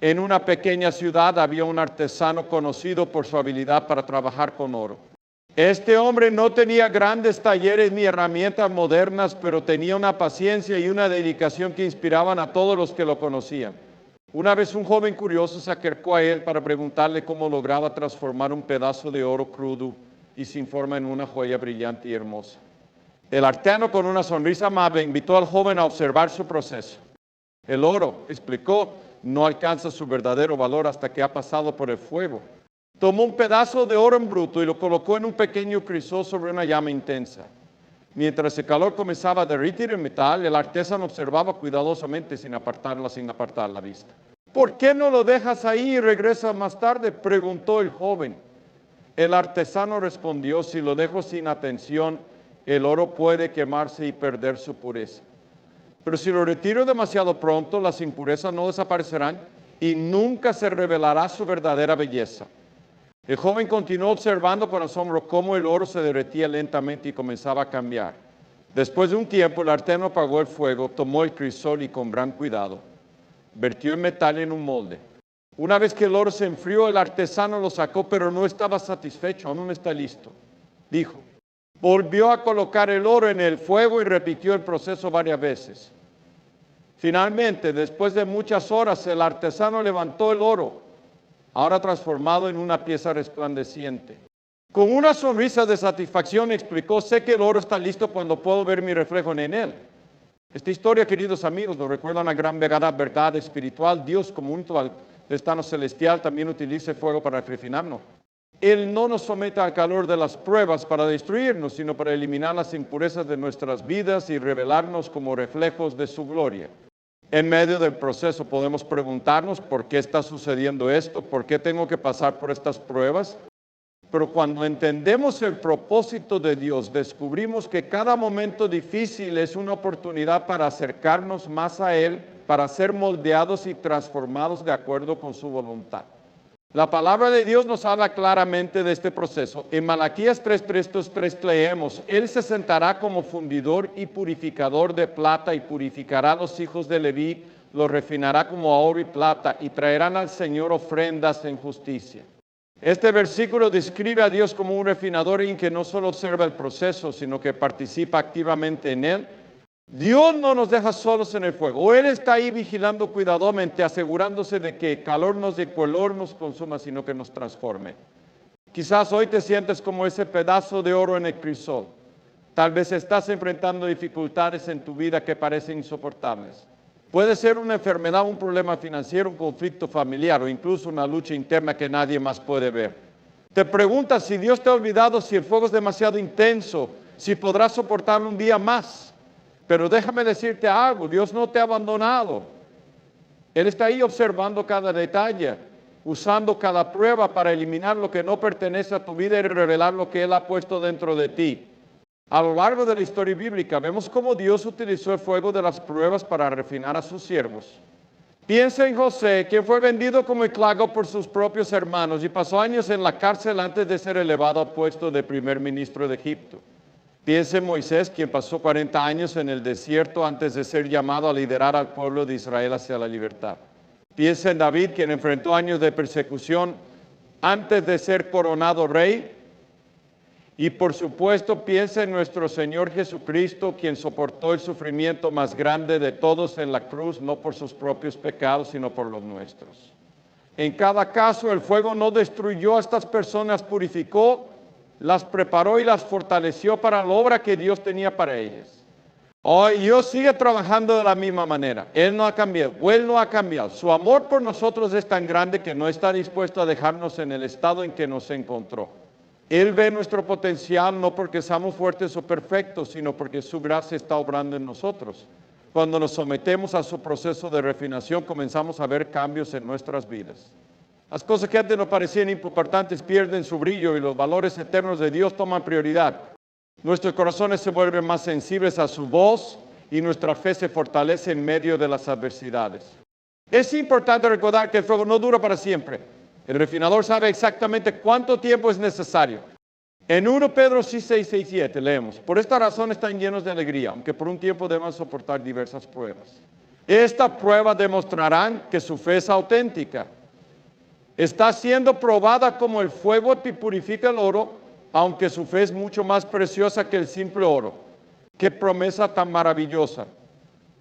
En una pequeña ciudad había un artesano conocido por su habilidad para trabajar con oro. Este hombre no tenía grandes talleres ni herramientas modernas, pero tenía una paciencia y una dedicación que inspiraban a todos los que lo conocían. Una vez un joven curioso se acercó a él para preguntarle cómo lograba transformar un pedazo de oro crudo y sin forma en una joya brillante y hermosa. El artesano, con una sonrisa amable, invitó al joven a observar su proceso. El oro, explicó, no alcanza su verdadero valor hasta que ha pasado por el fuego. Tomó un pedazo de oro en bruto y lo colocó en un pequeño crisol sobre una llama intensa. Mientras el calor comenzaba a derretir el metal, el artesano observaba cuidadosamente sin apartar la vista. ¿Por qué no lo dejas ahí y regresas más tarde?, preguntó el joven. El artesano respondió: si lo dejo sin atención, el oro puede quemarse y perder su pureza. Pero si lo retiro demasiado pronto, las impurezas no desaparecerán y nunca se revelará su verdadera belleza. El joven continuó observando con asombro cómo el oro se derretía lentamente y comenzaba a cambiar. Después de un tiempo, el artesano apagó el fuego, tomó el crisol y con gran cuidado vertió el metal en un molde. Una vez que el oro se enfrió, el artesano lo sacó, pero no estaba satisfecho, aún no está listo. Dijo, volvió a colocar el oro en el fuego y repitió el proceso varias veces. Finalmente, después de muchas horas, el artesano levantó el oro, ahora transformado en una pieza resplandeciente. Con una sonrisa de satisfacción explicó: sé que el oro está listo cuando puedo ver mi reflejo en él. Esta historia, queridos amigos, nos recuerda una gran verdad espiritual. Dios, como un destino celestial, también utiliza el fuego para refinarnos. Él no nos somete al calor de las pruebas para destruirnos, sino para eliminar las impurezas de nuestras vidas y revelarnos como reflejos de su gloria. En medio del proceso podemos preguntarnos: ¿por qué está sucediendo esto? ¿Por qué tengo que pasar por estas pruebas? Pero cuando entendemos el propósito de Dios, descubrimos que cada momento difícil es una oportunidad para acercarnos más a Él, para ser moldeados y transformados de acuerdo con su voluntad. La palabra de Dios nos habla claramente de este proceso. En Malaquías 3:3 leemos: Él se sentará como fundidor y purificador de plata y purificará a los hijos de Leví, los refinará como a oro y plata y traerán al Señor ofrendas en justicia. Este versículo describe a Dios como un refinador en que no solo observa el proceso, sino que participa activamente en él. Dios no nos deja solos en el fuego. Él está ahí vigilando cuidadosamente, asegurándose de que el calor nos consuma, sino que nos transforme. Quizás hoy te sientes como ese pedazo de oro en el crisol. Tal vez estás enfrentando dificultades en tu vida que parecen insoportables. Puede ser una enfermedad, un problema financiero, un conflicto familiar o incluso una lucha interna que nadie más puede ver. Te preguntas si Dios te ha olvidado, si el fuego es demasiado intenso, si podrás soportarlo un día más. Pero déjame decirte algo: Dios no te ha abandonado. Él está ahí observando cada detalle, usando cada prueba para eliminar lo que no pertenece a tu vida y revelar lo que Él ha puesto dentro de ti. A lo largo de la historia bíblica vemos cómo Dios utilizó el fuego de las pruebas para refinar a sus siervos. Piensa en José, quien fue vendido como esclavo por sus propios hermanos y pasó años en la cárcel antes de ser elevado al puesto de primer ministro de Egipto. Piensa en Moisés, quien pasó 40 años en el desierto antes de ser llamado a liderar al pueblo de Israel hacia la libertad. Piensa en David, quien enfrentó años de persecución antes de ser coronado rey. Y por supuesto, piensa en nuestro Señor Jesucristo, quien soportó el sufrimiento más grande de todos en la cruz, no por sus propios pecados, sino por los nuestros. En cada caso, el fuego no destruyó a estas personas, purificó, las preparó y las fortaleció para la obra que Dios tenía para ellas. Hoy Dios sigue trabajando de la misma manera. Él no ha cambiado, Él no ha cambiado. Su amor por nosotros es tan grande que no está dispuesto a dejarnos en el estado en que nos encontró. Él ve nuestro potencial no porque seamos fuertes o perfectos, sino porque su gracia está obrando en nosotros. Cuando nos sometemos a su proceso de refinación, comenzamos a ver cambios en nuestras vidas. Las cosas que antes nos parecían importantes pierden su brillo y los valores eternos de Dios toman prioridad. Nuestros corazones se vuelven más sensibles a su voz y nuestra fe se fortalece en medio de las adversidades. Es importante recordar que el fuego no dura para siempre. El refinador sabe exactamente cuánto tiempo es necesario. En 1 Pedro 6:6-7 leemos: por esta razón están llenos de alegría, aunque por un tiempo deban soportar diversas pruebas. Esta prueba demostrará que su fe es auténtica. Está siendo probada como el fuego que purifica el oro, aunque su fe es mucho más preciosa que el simple oro. ¡Qué promesa tan maravillosa!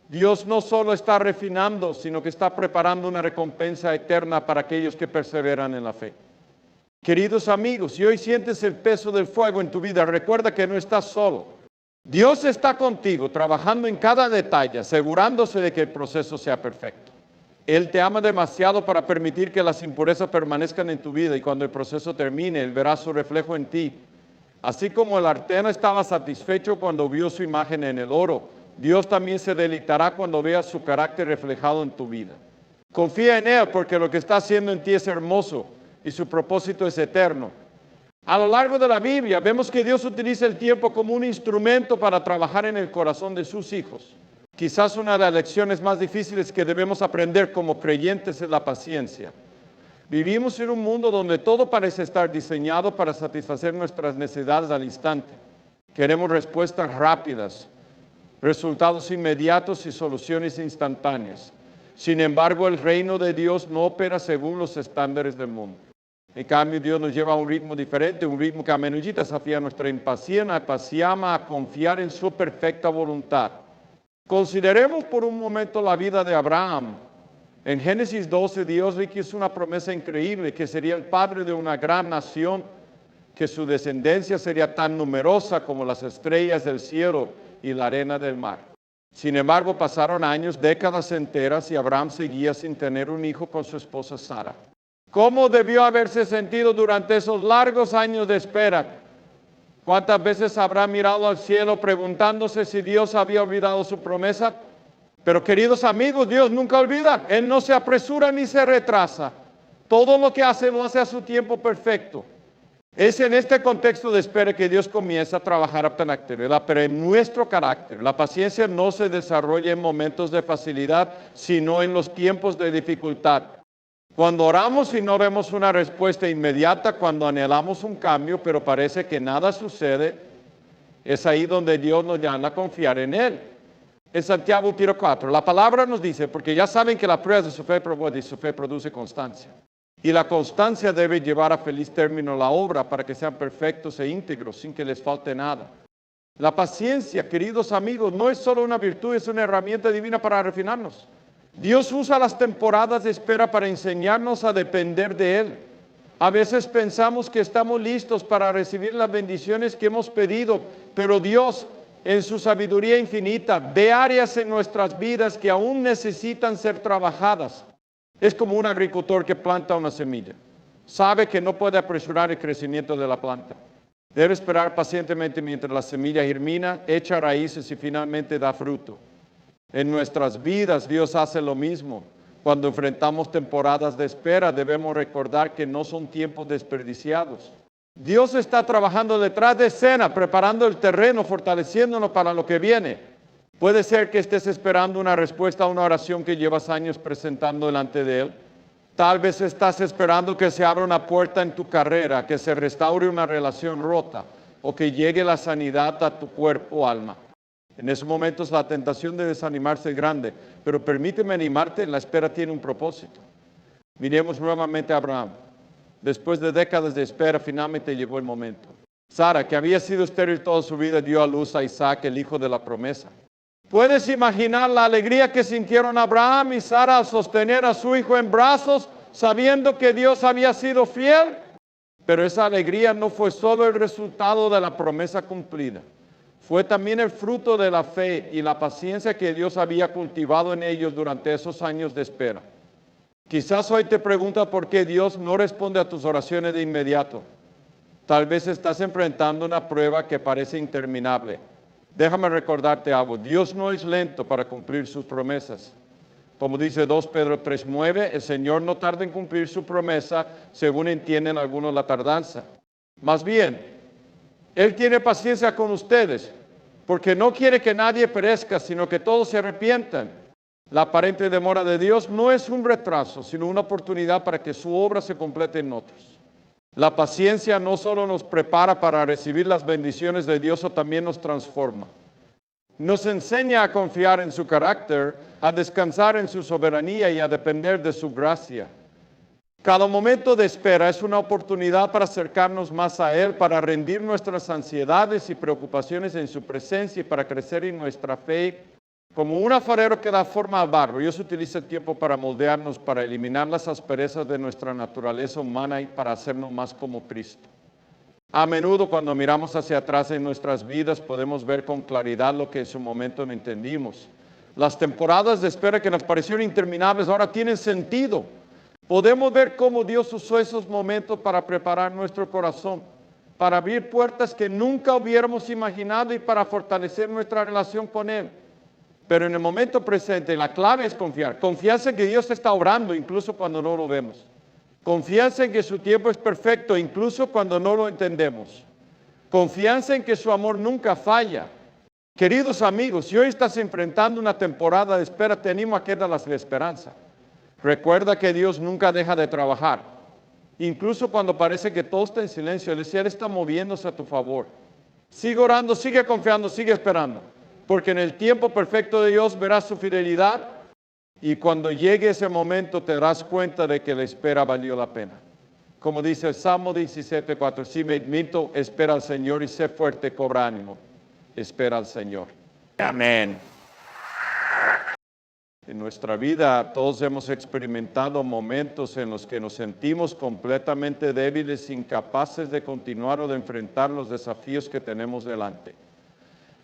Dios no solo está refinando, sino que está preparando una recompensa eterna para aquellos que perseveran en la fe. Queridos amigos, si hoy sientes el peso del fuego en tu vida, recuerda que no estás solo. Dios está contigo, trabajando en cada detalle, asegurándose de que el proceso sea perfecto. Él te ama demasiado para permitir que las impurezas permanezcan en tu vida y cuando el proceso termine, Él verá su reflejo en ti. Así como el artesano estaba satisfecho cuando vio su imagen en el oro, Dios también se deleitará cuando vea su carácter reflejado en tu vida. Confía en Él porque lo que está haciendo en ti es hermoso y su propósito es eterno. A lo largo de la Biblia vemos que Dios utiliza el tiempo como un instrumento para trabajar en el corazón de sus hijos. Quizás una de las lecciones más difíciles que debemos aprender como creyentes es la paciencia. Vivimos en un mundo donde todo parece estar diseñado para satisfacer nuestras necesidades al instante. Queremos respuestas rápidas, resultados inmediatos y soluciones instantáneas. Sin embargo, el reino de Dios no opera según los estándares del mundo. En cambio, Dios nos lleva a un ritmo diferente, un ritmo que a menudo desafía nuestra impaciencia, a confiar en su perfecta voluntad. Consideremos por un momento la vida de Abraham. En Génesis 12, Dios le hizo una promesa increíble, que sería el padre de una gran nación, que su descendencia sería tan numerosa como las estrellas del cielo y la arena del mar. Sin embargo, pasaron años, décadas enteras, y Abraham seguía sin tener un hijo con su esposa Sara. ¿Cómo debió haberse sentido durante esos largos años de espera? ¿Cuántas veces habrá mirado al cielo preguntándose si Dios había olvidado su promesa? Pero queridos amigos, Dios nunca olvida. Él no se apresura ni se retrasa. Todo lo que hace lo hace a su tiempo perfecto. Es en este contexto de espera que Dios comienza a trabajar a carácter, pero en nuestro carácter. La paciencia no se desarrolla en momentos de facilidad, sino en los tiempos de dificultad. Cuando oramos y no vemos una respuesta inmediata, cuando anhelamos un cambio, pero parece que nada sucede, es ahí donde Dios nos llama a confiar en Él. En Santiago 4, la palabra nos dice, porque ya saben que la prueba de su fe produce constancia. Y la constancia debe llevar a feliz término la obra para que sean perfectos e íntegros, sin que les falte nada. La paciencia, queridos amigos, no es solo una virtud, es una herramienta divina para refinarnos. Dios usa las temporadas de espera para enseñarnos a depender de Él. A veces pensamos que estamos listos para recibir las bendiciones que hemos pedido, pero Dios, en su sabiduría infinita, ve áreas en nuestras vidas que aún necesitan ser trabajadas. Es como un agricultor que planta una semilla. Sabe que no puede apresurar el crecimiento de la planta. Debe esperar pacientemente mientras la semilla germina, echa raíces y finalmente da fruto. En nuestras vidas Dios hace lo mismo. Cuando enfrentamos temporadas de espera, debemos recordar que no son tiempos desperdiciados. Dios está trabajando detrás de escena, preparando el terreno, fortaleciéndonos para lo que viene. Puede ser que estés esperando una respuesta a una oración que llevas años presentando delante de Él. Tal vez estás esperando que se abra una puerta en tu carrera, que se restaure una relación rota o que llegue la sanidad a tu cuerpo o alma. En esos momentos la tentación de desanimarse es grande, pero permíteme animarte, la espera tiene un propósito. Miremos nuevamente a Abraham. Después de décadas de espera, finalmente llegó el momento. Sara, que había sido estéril toda su vida, dio a luz a Isaac, el hijo de la promesa. ¿Puedes imaginar la alegría que sintieron Abraham y Sara al sostener a su hijo en brazos, sabiendo que Dios había sido fiel? Pero esa alegría no fue solo el resultado de la promesa cumplida. Fue también el fruto de la fe y la paciencia que Dios había cultivado en ellos durante esos años de espera. Quizás hoy te preguntas por qué Dios no responde a tus oraciones de inmediato. Tal vez estás enfrentando una prueba que parece interminable. Déjame recordarte algo. Dios no es lento para cumplir sus promesas. Como dice 2 Pedro 3:9, el Señor no tarda en cumplir su promesa, según entienden algunos la tardanza. Más bien, Él tiene paciencia con ustedes, porque no quiere que nadie perezca, sino que todos se arrepientan. La aparente demora de Dios no es un retraso, sino una oportunidad para que su obra se complete en otros. La paciencia no solo nos prepara para recibir las bendiciones de Dios, o también nos transforma. Nos enseña a confiar en su carácter, a descansar en su soberanía y a depender de su gracia. Cada momento de espera es una oportunidad para acercarnos más a Él, para rendir nuestras ansiedades y preocupaciones en su presencia y para crecer en nuestra fe. Como un alfarero que da forma al barro, Dios utiliza el tiempo para moldearnos, para eliminar las asperezas de nuestra naturaleza humana y para hacernos más como Cristo. A menudo cuando miramos hacia atrás en nuestras vidas podemos ver con claridad lo que en su momento no entendimos. Las temporadas de espera que nos parecieron interminables ahora tienen sentido. Podemos ver cómo Dios usó esos momentos para preparar nuestro corazón, para abrir puertas que nunca hubiéramos imaginado y para fortalecer nuestra relación con Él. Pero en el momento presente la clave es confiar. Confianza en que Dios está obrando incluso cuando no lo vemos. Confianza en que su tiempo es perfecto, incluso cuando no lo entendemos. Confianza en que su amor nunca falla. Queridos amigos, si hoy estás enfrentando una temporada de espera, te animo a que das la esperanza. Recuerda que Dios nunca deja de trabajar. Incluso cuando parece que todo está en silencio, Él está moviéndose a tu favor. Sigue orando, sigue confiando, sigue esperando. Porque en el tiempo perfecto de Dios verás su fidelidad. Y cuando llegue ese momento te darás cuenta de que la espera valió la pena. Como dice el Salmo 17:4, si me admito, espera al Señor y sé fuerte, cobra ánimo. Espera al Señor. Amén. En nuestra vida todos hemos experimentado momentos en los que nos sentimos completamente débiles, incapaces de continuar o de enfrentar los desafíos que tenemos delante.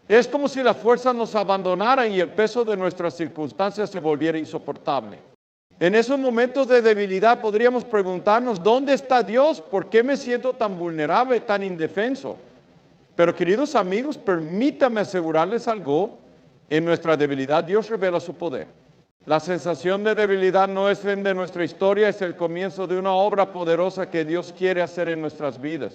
Es como si las fuerzas nos abandonaran y el peso de nuestras circunstancias se volviera insoportable. En esos momentos de debilidad podríamos preguntarnos, ¿dónde está Dios? ¿Por qué me siento tan vulnerable, tan indefenso? Pero queridos amigos, permítanme asegurarles algo. En nuestra debilidad Dios revela su poder. La sensación de debilidad no es fin de nuestra historia, es el comienzo de una obra poderosa que Dios quiere hacer en nuestras vidas.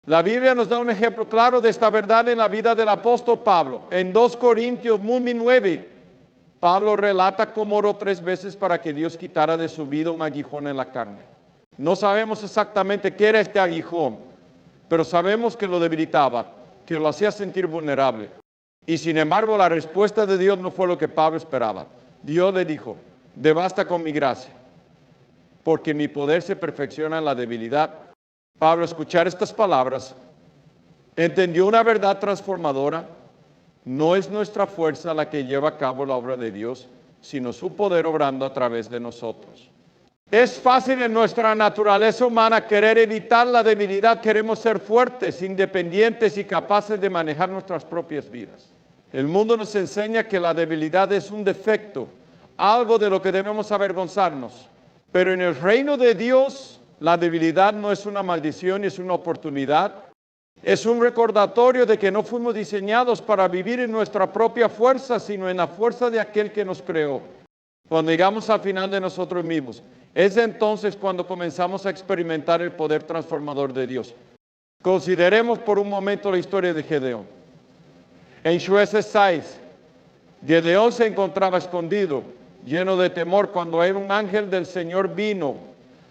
La Biblia nos da un ejemplo claro de esta verdad en la vida del apóstol Pablo. En 2 Corintios 9, Pablo relata cómo oró 3 veces para que Dios quitara de su vida un aguijón en la carne. No sabemos exactamente qué era este aguijón, pero sabemos que lo debilitaba, que lo hacía sentir vulnerable. Y sin embargo, la respuesta de Dios no fue lo que Pablo esperaba. Dios le dijo, "Te basta con mi gracia, porque mi poder se perfecciona en la debilidad". Pablo, al escuchar estas palabras, entendió una verdad transformadora. No es nuestra fuerza la que lleva a cabo la obra de Dios, sino su poder obrando a través de nosotros. Es fácil en nuestra naturaleza humana querer evitar la debilidad. Queremos ser fuertes, independientes y capaces de manejar nuestras propias vidas. El mundo nos enseña que la debilidad es un defecto, algo de lo que debemos avergonzarnos. Pero en el reino de Dios, la debilidad no es una maldición, es una oportunidad. Es un recordatorio de que no fuimos diseñados para vivir en nuestra propia fuerza, sino en la fuerza de aquel que nos creó. Cuando llegamos al final de nosotros mismos, es entonces cuando comenzamos a experimentar el poder transformador de Dios. Consideremos por un momento la historia de Gedeón. En Jueces 6, Gedeón se encontraba escondido, lleno de temor, cuando un ángel del Señor vino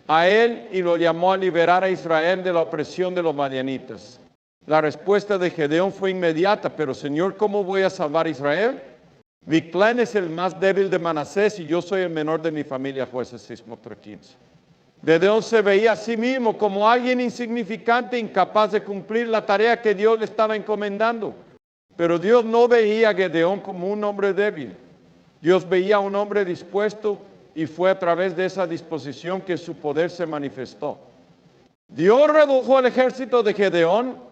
a él y lo llamó a liberar a Israel de la opresión de los madianitas. La respuesta de Gedeón fue inmediata, pero Señor, ¿cómo voy a salvar a Israel? Mi clan es el más débil de Manasés y yo soy el menor de mi familia. Jueces 6:15. Gedeón se veía a sí mismo como alguien insignificante, incapaz de cumplir la tarea que Dios le estaba encomendando. Pero Dios no veía a Gedeón como un hombre débil. Dios veía a un hombre dispuesto y fue a través de esa disposición que su poder se manifestó. Dios redujo el ejército de Gedeón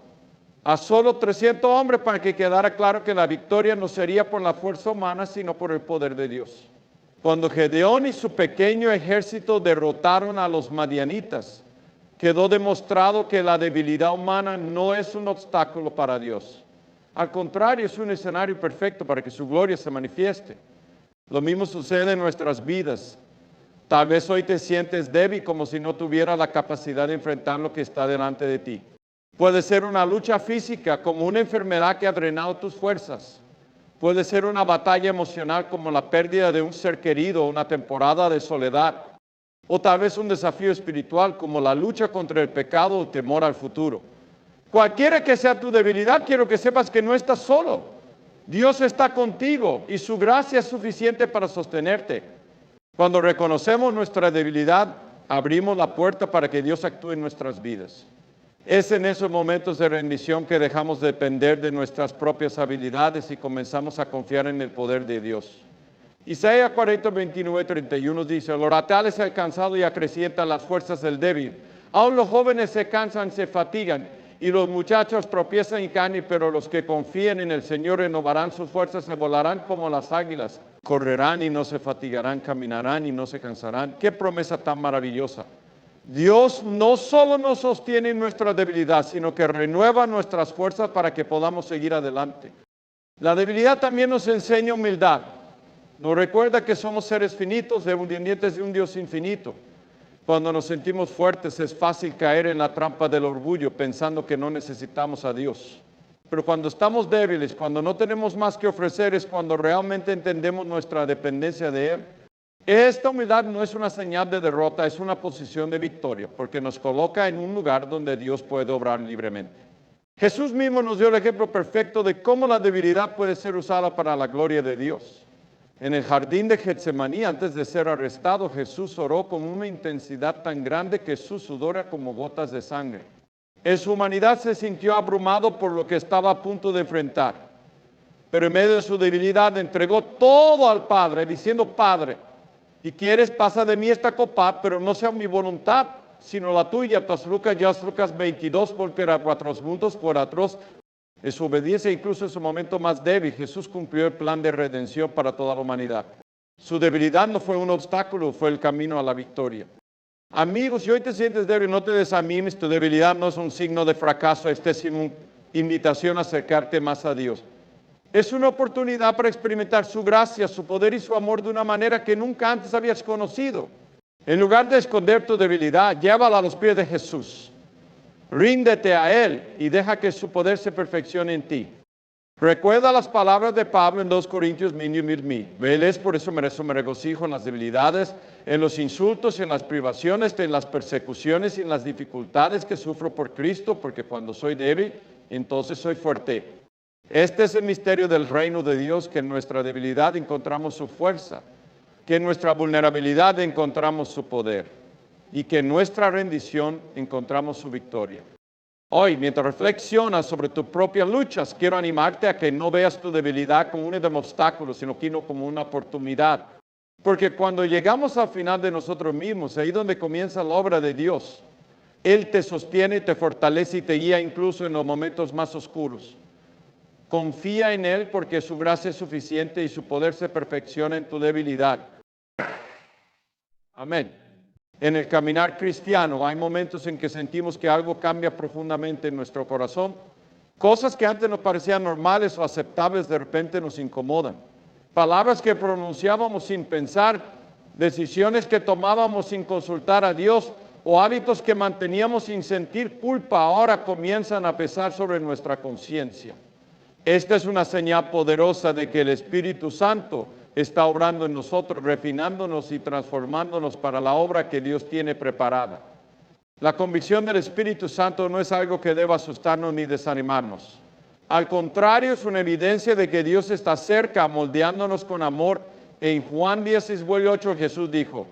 a solo 300 hombres para que quedara claro que la victoria no sería por la fuerza humana, sino por el poder de Dios. Cuando Gedeón y su pequeño ejército derrotaron a los madianitas, quedó demostrado que la debilidad humana no es un obstáculo para Dios. Al contrario, es un escenario perfecto para que su gloria se manifieste. Lo mismo sucede en nuestras vidas. Tal vez hoy te sientes débil como si no tuvieras la capacidad de enfrentar lo que está delante de ti. Puede ser una lucha física como una enfermedad que ha drenado tus fuerzas. Puede ser una batalla emocional como la pérdida de un ser querido, una temporada de soledad. O tal vez un desafío espiritual como la lucha contra el pecado o temor al futuro. Cualquiera que sea tu debilidad, quiero que sepas que no estás solo. Dios está contigo y su gracia es suficiente para sostenerte. Cuando reconocemos nuestra debilidad, abrimos la puerta para que Dios actúe en nuestras vidas. Es en esos momentos de rendición que dejamos de depender de nuestras propias habilidades y comenzamos a confiar en el poder de Dios. Isaías 40, 29, 31 dice: el oratal es alcanzado y acrecienta las fuerzas del débil. Aún los jóvenes se cansan, se fatigan, y los muchachos tropiezan y caen, pero los que confían en el Señor renovarán sus fuerzas, se volarán como las águilas, correrán y no se fatigarán, caminarán y no se cansarán. ¡Qué promesa tan maravillosa! Dios no solo nos sostiene en nuestra debilidad, sino que renueva nuestras fuerzas para que podamos seguir adelante. La debilidad también nos enseña humildad. Nos recuerda que somos seres finitos, dependientes de un Dios infinito. Cuando nos sentimos fuertes es fácil caer en la trampa del orgullo pensando que no necesitamos a Dios. Pero cuando estamos débiles, cuando no tenemos más que ofrecer, es cuando realmente entendemos nuestra dependencia de Él. Esta humildad no es una señal de derrota, es una posición de victoria, porque nos coloca en un lugar donde Dios puede obrar libremente. Jesús mismo nos dio el ejemplo perfecto de cómo la debilidad puede ser usada para la gloria de Dios. En el jardín de Getsemaní, antes de ser arrestado, Jesús oró con una intensidad tan grande que su sudor era como gotas de sangre. En su humanidad se sintió abrumado por lo que estaba a punto de enfrentar. Pero en medio de su debilidad entregó todo al Padre, diciendo: Padre, si quieres, pasa de mí esta copa, pero no sea mi voluntad, sino la tuya. Lucas 22, porque a cuatro puntos por atroz. En su obediencia, incluso en su momento más débil, Jesús cumplió el plan de redención para toda la humanidad. Su debilidad no fue un obstáculo, fue el camino a la victoria. Amigos, si hoy te sientes débil, no te desanimes. Tu debilidad no es un signo de fracaso, es una invitación a acercarte más a Dios. Es una oportunidad para experimentar su gracia, su poder y su amor de una manera que nunca antes habías conocido. En lugar de esconder tu debilidad, llévala a los pies de Jesús. Ríndete a Él y deja que su poder se perfeccione en ti. Recuerda las palabras de Pablo en 2 Corintios, veles, por eso me regocijo en las debilidades, en los insultos, en las privaciones, en las persecuciones y en las dificultades que sufro por Cristo, porque cuando soy débil, entonces soy fuerte. Este es el misterio del reino de Dios, que en nuestra debilidad encontramos su fuerza, que en nuestra vulnerabilidad encontramos su poder, y que en nuestra rendición encontramos su victoria. Hoy, mientras reflexionas sobre tus propias luchas, quiero animarte a que no veas tu debilidad como un obstáculo, sino como una oportunidad. Porque cuando llegamos al final de nosotros mismos, ahí donde comienza la obra de Dios, Él te sostiene, te fortalece y te guía incluso en los momentos más oscuros. Confía en Él porque su gracia es suficiente y su poder se perfecciona en tu debilidad. Amén. En el caminar cristiano hay momentos en que sentimos que algo cambia profundamente en nuestro corazón. Cosas que antes nos parecían normales o aceptables de repente nos incomodan. Palabras que pronunciábamos sin pensar, decisiones que tomábamos sin consultar a Dios o hábitos que manteníamos sin sentir culpa ahora comienzan a pesar sobre nuestra conciencia. Esta es una señal poderosa de que el Espíritu Santo está obrando en nosotros, refinándonos y transformándonos para la obra que Dios tiene preparada. La convicción del Espíritu Santo no es algo que deba asustarnos ni desanimarnos. Al contrario, es una evidencia de que Dios está cerca, moldeándonos con amor. En Juan 16:8 Jesús dijo: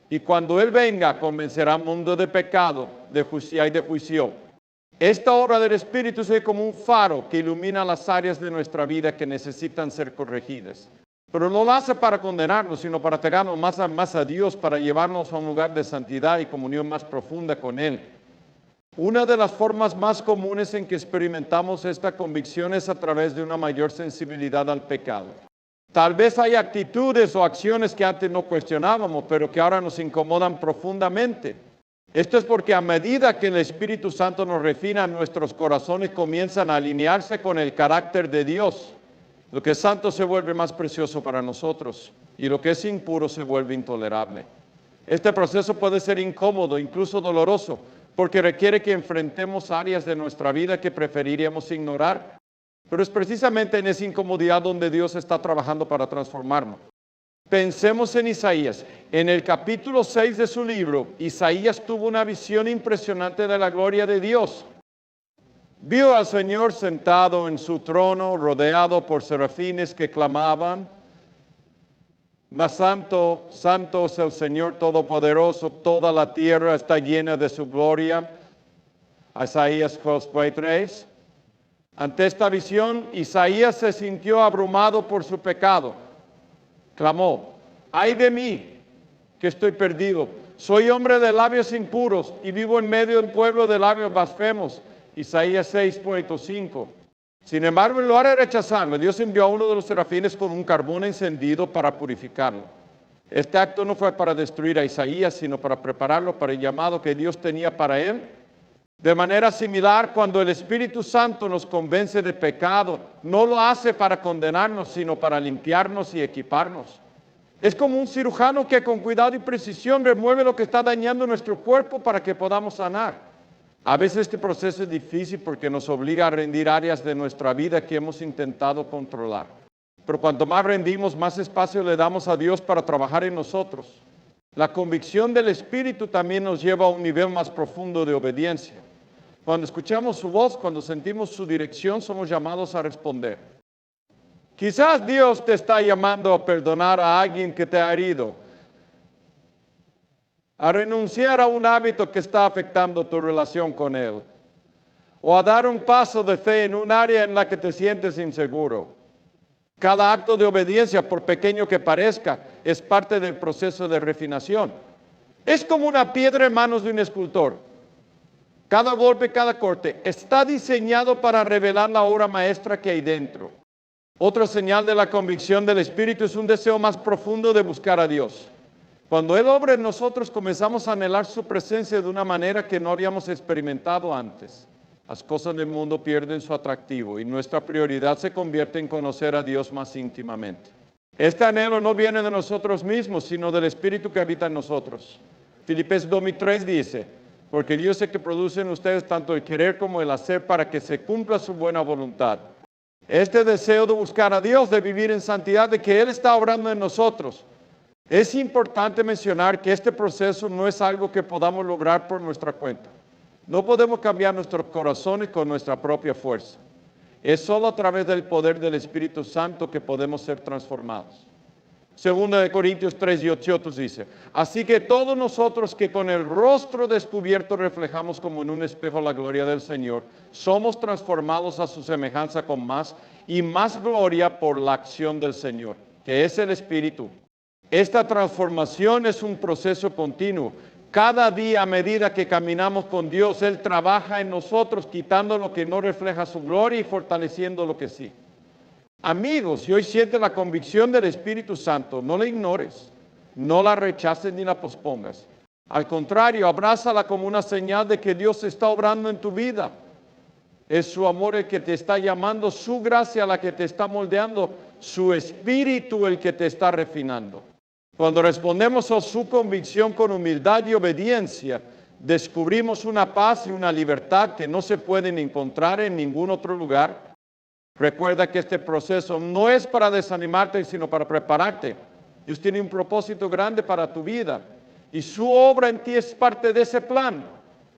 y cuando Él venga, convencerá al mundo de pecado, de justicia y de juicio. Esta obra del Espíritu es como un faro que ilumina las áreas de nuestra vida que necesitan ser corregidas. Pero no lo hace para condenarnos, sino para pegarnos más a Dios, para llevarnos a un lugar de santidad y comunión más profunda con Él. Una de las formas más comunes en que experimentamos esta convicción es a través de una mayor sensibilidad al pecado. Tal vez hay actitudes o acciones que antes no cuestionábamos, pero que ahora nos incomodan profundamente. Esto es porque a medida que el Espíritu Santo nos refina, nuestros corazones comienzan a alinearse con el carácter de Dios. Lo que es santo se vuelve más precioso para nosotros y lo que es impuro se vuelve intolerable. Este proceso puede ser incómodo, incluso doloroso, porque requiere que enfrentemos áreas de nuestra vida que preferiríamos ignorar. Pero es precisamente en esa incomodidad donde Dios está trabajando para transformarnos. Pensemos en Isaías. En el capítulo 6 de su libro, Isaías tuvo una visión impresionante de la gloria de Dios. Vio al Señor sentado en su trono, rodeado por serafines que clamaban: Más santo, santo es el Señor Todopoderoso, toda la tierra está llena de su gloria. Isaías 2:3. Ante esta visión, Isaías se sintió abrumado por su pecado. Clamó: ¡ay de mí, que estoy perdido! Soy hombre de labios impuros y vivo en medio del pueblo de labios blasfemos. Isaías 6:5. Sin embargo, en lugar de rechazarlo, Dios envió a uno de los serafines con un carbón encendido para purificarlo. Este acto no fue para destruir a Isaías, sino para prepararlo para el llamado que Dios tenía para él. De manera similar, cuando el Espíritu Santo nos convence de pecado, no lo hace para condenarnos, sino para limpiarnos y equiparnos. Es como un cirujano que con cuidado y precisión remueve lo que está dañando nuestro cuerpo para que podamos sanar. A veces este proceso es difícil porque nos obliga a rendir áreas de nuestra vida que hemos intentado controlar. Pero cuanto más rendimos, más espacio le damos a Dios para trabajar en nosotros. La convicción del Espíritu también nos lleva a un nivel más profundo de obediencia. Cuando escuchamos su voz, cuando sentimos su dirección, somos llamados a responder. Quizás Dios te está llamando a perdonar a alguien que te ha herido, a renunciar a un hábito que está afectando tu relación con Él, o a dar un paso de fe en un área en la que te sientes inseguro. Cada acto de obediencia, por pequeño que parezca, es parte del proceso de refinación. Es como una piedra en manos de un escultor. Cada golpe, cada corte está diseñado para revelar la obra maestra que hay dentro. Otra señal de la convicción del Espíritu es un deseo más profundo de buscar a Dios. Cuando Él obra en nosotros, comenzamos a anhelar su presencia de una manera que no habíamos experimentado antes. Las cosas del mundo pierden su atractivo y nuestra prioridad se convierte en conocer a Dios más íntimamente. Este anhelo no viene de nosotros mismos, sino del Espíritu que habita en nosotros. Filipenses 2:3 dice: porque Dios es el que produce en ustedes tanto el querer como el hacer para que se cumpla su buena voluntad. Este deseo de buscar a Dios, de vivir en santidad, de que Él está obrando en nosotros. Es importante mencionar que este proceso no es algo que podamos lograr por nuestra cuenta. No podemos cambiar nuestros corazones con nuestra propia fuerza. Es solo a través del poder del Espíritu Santo que podemos ser transformados. Segunda de Corintios 3:18 dice: así que todos nosotros que con el rostro descubierto reflejamos como en un espejo la gloria del Señor, somos transformados a su semejanza con más y más gloria por la acción del Señor, que es el Espíritu. Esta transformación es un proceso continuo. Cada día, a medida que caminamos con Dios, Él trabaja en nosotros, quitando lo que no refleja su gloria y fortaleciendo lo que sí. Amigos, si hoy sientes la convicción del Espíritu Santo, no la ignores, no la rechaces ni la pospongas. Al contrario, abrázala como una señal de que Dios está obrando en tu vida. Es su amor el que te está llamando, su gracia la que te está moldeando, su Espíritu el que te está refinando. Cuando respondemos a su convicción con humildad y obediencia, descubrimos una paz y una libertad que no se pueden encontrar en ningún otro lugar. Recuerda que este proceso no es para desanimarte, sino para prepararte. Dios tiene un propósito grande para tu vida y su obra en ti es parte de ese plan.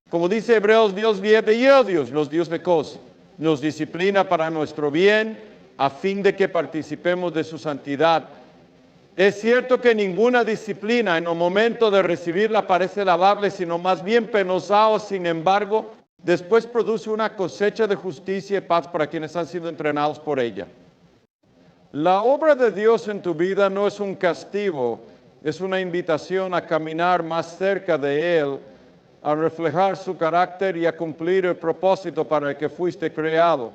Como dice Hebreos, Dios viene y Dios, los Dios de cosas, nos disciplina para nuestro bien a fin de que participemos de su santidad. Es cierto que ninguna disciplina en el momento de recibirla parece lavable, sino más bien penosa. Sin embargo, después produce una cosecha de justicia y paz para quienes han sido entrenados por ella. La obra de Dios en tu vida no es un castigo, es una invitación a caminar más cerca de Él, a reflejar su carácter y a cumplir el propósito para el que fuiste creado.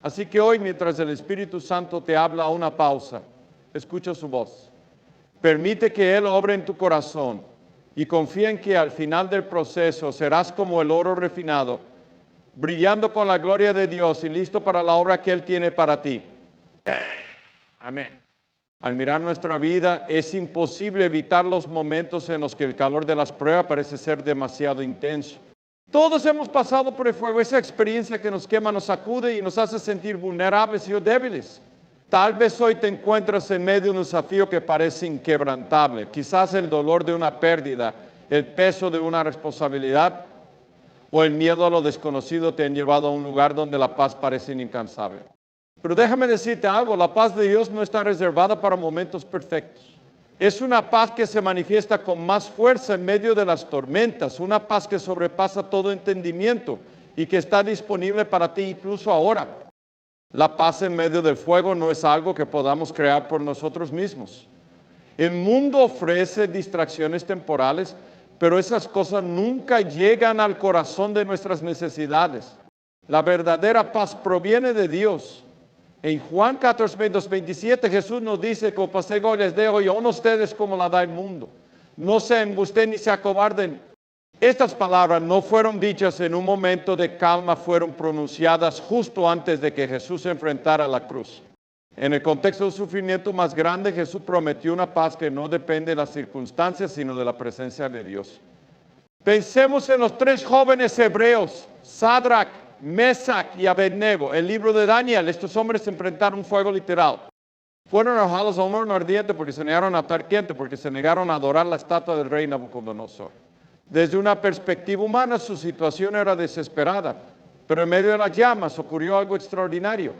Así que hoy, mientras el Espíritu Santo te habla a una pausa, escucha su voz. Permite que Él obre en tu corazón y confía en que al final del proceso serás como el oro refinado, brillando con la gloria de Dios y listo para la obra que Él tiene para ti. Amén. Al mirar nuestra vida, es imposible evitar los momentos en los que el calor de las pruebas parece ser demasiado intenso. Todos hemos pasado por el fuego, esa experiencia que nos quema, nos sacude y nos hace sentir vulnerables y débiles. Tal vez hoy te encuentras en medio de un desafío que parece inquebrantable, quizás el dolor de una pérdida, el peso de una responsabilidad, o el miedo a lo desconocido te han llevado a un lugar donde la paz parece inalcanzable. Pero déjame decirte algo, la paz de Dios no está reservada para momentos perfectos. Es una paz que se manifiesta con más fuerza en medio de las tormentas, una paz que sobrepasa todo entendimiento y que está disponible para ti incluso ahora. La paz en medio del fuego no es algo que podamos crear por nosotros mismos. El mundo ofrece distracciones temporales, pero esas cosas nunca llegan al corazón de nuestras necesidades. La verdadera paz proviene de Dios. En Juan 14, 27 Jesús nos dice, como pasé les dejo yo a ustedes como la da el mundo. No se embusten ni se acobarden. Estas palabras no fueron dichas en un momento de calma, fueron pronunciadas justo antes de que Jesús se enfrentara a la cruz. En el contexto del sufrimiento más grande, Jesús prometió una paz que no depende de las circunstancias, sino de la presencia de Dios. Pensemos en los 3 jóvenes hebreos, Sadrach, Mesach y Abednego. El libro de Daniel, estos hombres se enfrentaron a un fuego literal. Fueron arrojados a un horno ardiente porque se negaron a estar quietos, porque se negaron a adorar la estatua del rey Nabucodonosor. Desde una perspectiva humana, su situación era desesperada, pero en medio de las llamas ocurrió algo extraordinario.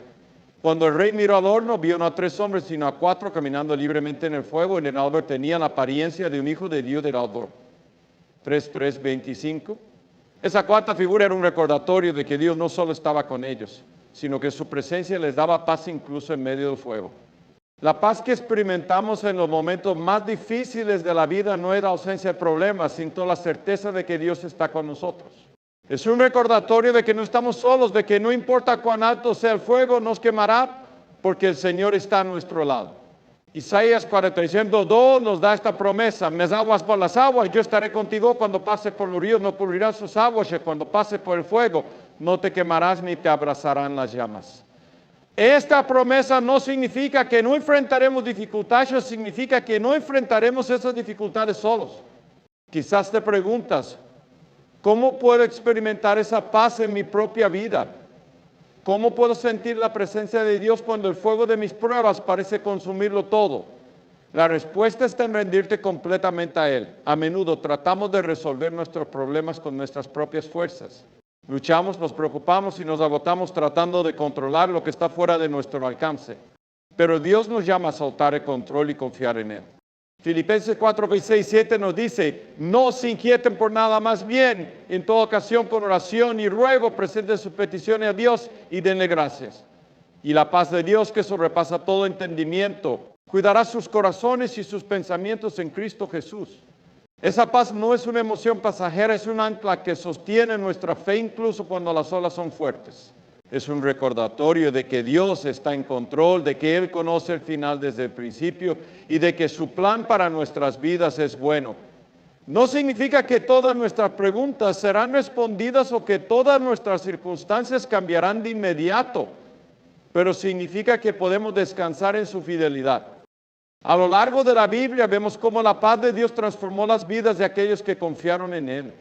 Cuando el rey miró al horno, vio no a 3 hombres, sino a 4 caminando libremente en el fuego. En el alber tenían la apariencia de un hijo de Dios del alber. 3:25. Esa 4ª figura era un recordatorio de que Dios no solo estaba con ellos, sino que su presencia les daba paz incluso en medio del fuego. La paz que experimentamos en los momentos más difíciles de la vida no es la ausencia de problemas, sino la certeza de que Dios está con nosotros. Es un recordatorio de que no estamos solos, de que no importa cuán alto sea el fuego, nos quemará, porque el Señor está a nuestro lado. Isaías 46:2 nos da esta promesa: me aguas por las aguas, yo estaré contigo cuando pases por los ríos, no cubrirán sus aguas, y cuando pases por el fuego, no te quemarás ni te abrazarán las llamas. Esta promesa no significa que no enfrentaremos dificultades, significa que no enfrentaremos esas dificultades solos. Quizás te preguntas, ¿cómo puedo experimentar esa paz en mi propia vida? ¿Cómo puedo sentir la presencia de Dios cuando el fuego de mis pruebas parece consumirlo todo? La respuesta está en rendirte completamente a Él. A menudo tratamos de resolver nuestros problemas con nuestras propias fuerzas. Luchamos, nos preocupamos y nos agotamos tratando de controlar lo que está fuera de nuestro alcance. Pero Dios nos llama a soltar el control y confiar en Él. Filipenses 4:6-7 nos dice, no se inquieten por nada, más bien, en toda ocasión con oración y ruego, presenten sus peticiones a Dios y denle gracias. Y la paz de Dios, que sobrepasa todo entendimiento, cuidará sus corazones y sus pensamientos en Cristo Jesús. Esa paz no es una emoción pasajera, es un ancla que sostiene nuestra fe incluso cuando las olas son fuertes. Es un recordatorio de que Dios está en control, de que Él conoce el final desde el principio y de que su plan para nuestras vidas es bueno. No significa que todas nuestras preguntas serán respondidas o que todas nuestras circunstancias cambiarán de inmediato, pero significa que podemos descansar en su fidelidad. A lo largo de la Biblia vemos cómo la paz de Dios transformó las vidas de aquellos que confiaron en Él.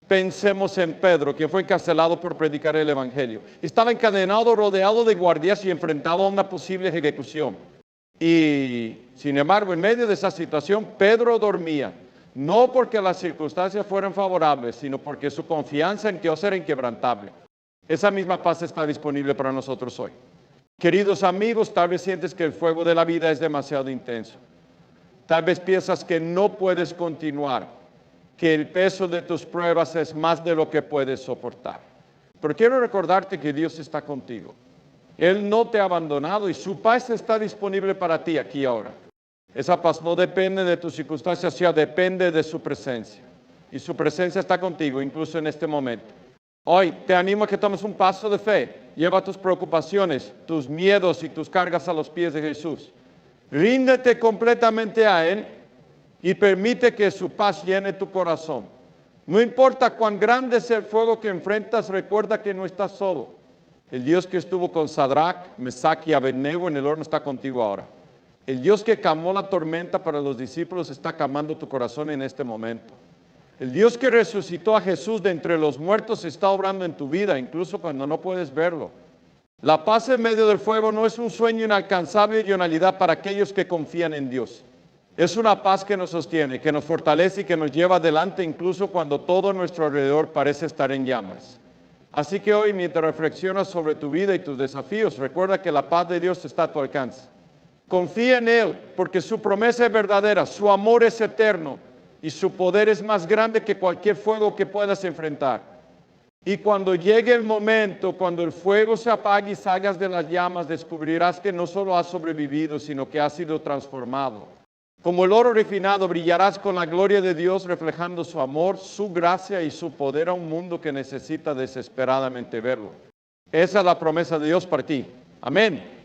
Pensemos en Pedro, quien fue encarcelado por predicar el Evangelio. Estaba encadenado, rodeado de guardias y enfrentado a una posible ejecución. Y, sin embargo, en medio de esa situación, Pedro dormía. No porque las circunstancias fueran favorables, sino porque su confianza en Dios era inquebrantable. Esa misma paz está disponible para nosotros hoy. Queridos amigos, tal vez sientes que el fuego de la vida es demasiado intenso. Tal vez piensas que no puedes continuar, que el peso de tus pruebas es más de lo que puedes soportar. Pero quiero recordarte que Dios está contigo. Él no te ha abandonado y su paz está disponible para ti aquí ahora. Esa paz no depende de tus circunstancias, sino depende de su presencia. Y su presencia está contigo, incluso en este momento. Hoy te animo a que tomes un paso de fe. Lleva tus preocupaciones, tus miedos y tus cargas a los pies de Jesús. Ríndete completamente a Él y permite que su paz llene tu corazón. No importa cuán grande sea el fuego que enfrentas, recuerda que no estás solo. El Dios que estuvo con Sadrach, Mesach y Abednego en el horno está contigo ahora. El Dios que calmó la tormenta para los discípulos está calmando tu corazón en este momento. El Dios que resucitó a Jesús de entre los muertos está obrando en tu vida, incluso cuando no puedes verlo. La paz en medio del fuego no es un sueño inalcanzable y una realidad para aquellos que confían en Dios. Es una paz que nos sostiene, que nos fortalece y que nos lleva adelante incluso cuando todo a nuestro alrededor parece estar en llamas. Así que hoy, mientras reflexionas sobre tu vida y tus desafíos, recuerda que la paz de Dios está a tu alcance. Confía en Él, porque su promesa es verdadera, su amor es eterno y su poder es más grande que cualquier fuego que puedas enfrentar. Y cuando llegue el momento, cuando el fuego se apague y salgas de las llamas, descubrirás que no solo has sobrevivido, sino que has sido transformado. Como el oro refinado, brillarás con la gloria de Dios, reflejando su amor, su gracia y su poder a un mundo que necesita desesperadamente verlo. Esa es la promesa de Dios para ti. Amén.